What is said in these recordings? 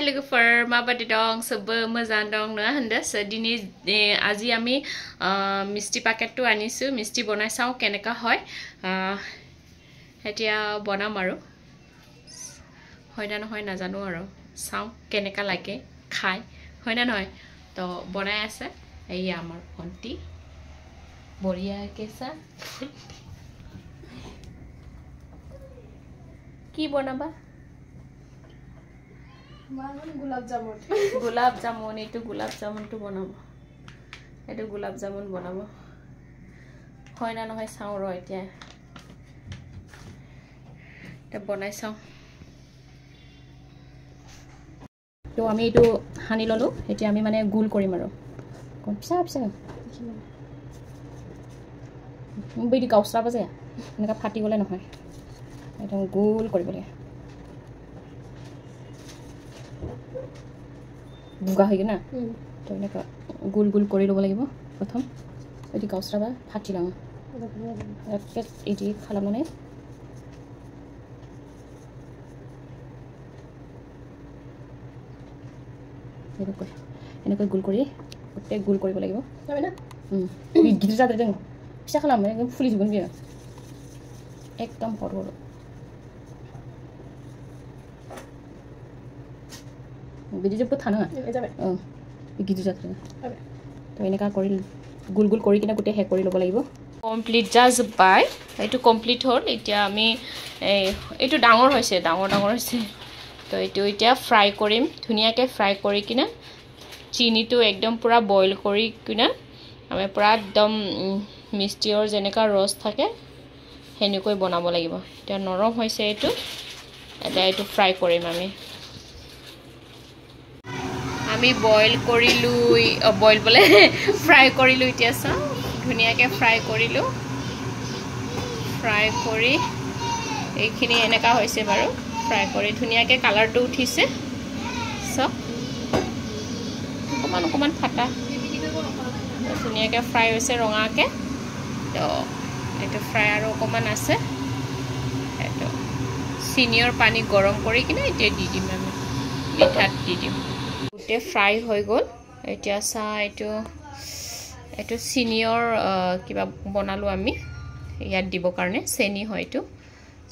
लोगोफोर माबादि दं सबबो मोजां दं ना होनदो दिनै আজি আমি মিষ্টি পেকেटটো আনিছো মিষ্টি বনাই চাও কেনেকা হয় এতিয়া বনাম আৰু হয় না নহয় নাজানো আৰু চাও কেনেকা লাগে খাই হয় না নহয় তো বনাই আছে এই আমাৰ ভন্টি বঢ়িয়া কেসা কি বনাবা गुलाब जामुन एटू गुलाब जामुन तो बनाबो एटू गुलाब जामुन बनाबो হয় না নহয় চাও ৰ এতিয়া তে বনাই চাও তো আমি এটু হানি ললো এতিয়া আমি মানে গুল কৰিম আৰু কোন পিছা পিছা বেডি কাউসৰা বাজে এনেকা ফাটি গলে নহয় একদম গুল কৰিব লাগে বুগা হৈ গনা তো এনেকা গুল গুল কৰি লব লাগিব প্ৰথম এটি কাউসৰা বা ফাটি লাঙ একেট এটি খালা মানে এনেকৈ গুল কৰি প্ৰত্যেক গুল কৰিব লাগিব হয় না গিজ যাতে দেন পিছা খালাম একদম ফুলি জীৱন বিয়া একদম হৰ হৰ বিজি যে থানা যাবে গিজু যাতে তো এনেকা কৰি গুল গুল কৰি কিনা গুটে হে কৰি লব লাগিব কমপ্লিট জাজ বাই এটো কমপ্লিট হল এতিয়া আমি এটো ডাঙৰ হৈছে ডাঙৰ হৈছে তো এটো এতিয়া ফ্ৰাই কৰিম ধুনিয়াকে ফ্ৰাই কৰি কিনা চিনিটো একদম পুৰা বইল কৰি কিনা আমি পুৰা একদম মিষ্টিৰ যেনেকা ৰস থাকে হেনেকৈ বনাব লাগিব এতিয়া নৰম হৈছে এটো এটা এটো ফ্ৰাই কৰিম আমি বইল কৰিলু বইল বলে ফ্ৰাই কৰিলু এতিয়া সা ধুনিয়াকে ফ্ৰাই কৰিলু ফ্ৰাই কৰি এইখিনি এনেকা হৈছে বাৰু ফ্ৰাই কৰি ধুনিয়াকে কালাৰটো উঠিছে সব অকমান ফাটা ধুনিয়াকে ফ্ৰাই হৈছে ৰঙাকে তো এটো ফ্ৰাই আৰু অকমান আছে এটো সিনিয়ৰ পানী গৰম কৰি কিনে এতিয়া দি দিম আমি মিঠাত দি দিম গুটে ফ্ৰাই হৈ গল এতিয়া সা এটো সিনিয়ৰ কিবা বনালো আমি ইয়াত দিব কাৰণে চেনি হয়তো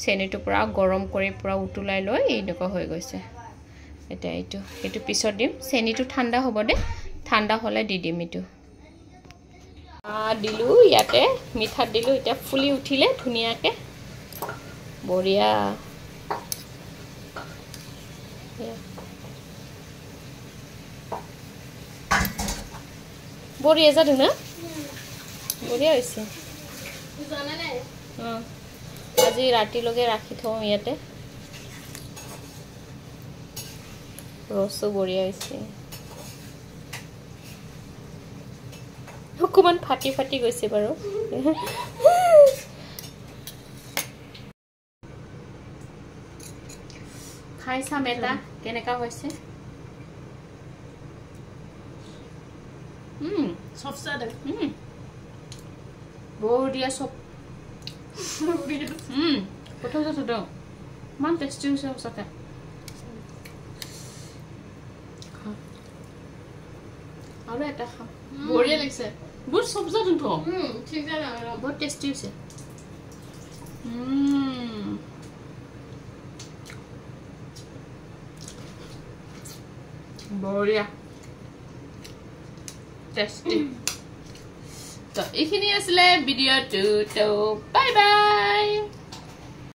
চেনিটো পুৰা গৰম কৰি পুৰা উতুলাই লৈ এনেকা হৈ গৈছে এটা এটো পিছত দিম চেনিটো ঠাণ্ডা হ'ব দে ঠাণ্ডা হলে দি দিম এটো দিলু ইয়াতে মিঠা দিলু এটা ফুলি উঠিলে ধুনিয়াকে বঢ়িয়া বঢ়িয়া যাদু না বঢ়িয়া হৈছে জানা নাই আজি ৰাতি লগে ৰাখি থওঁ ইয়াতে ৰসো বঢ়িয়া হৈছে অকমান ফাটি ফাটি গৈছে বাৰু খাই চাম এটা কেনেকা হৈছে সফট বঢ়িয়া সব প্ৰথম তো মান টেস্টি হৈছে সঁচাকে আৰু এটা খা বঢ়িয়া লাগিছে বহুত সবজা তো ঠিক আছে বহুত টেস্টি হৈছে বঢ়িয়া টেস্টি তো এইখিনি আসলে ভিডিওটো তো বাই বাই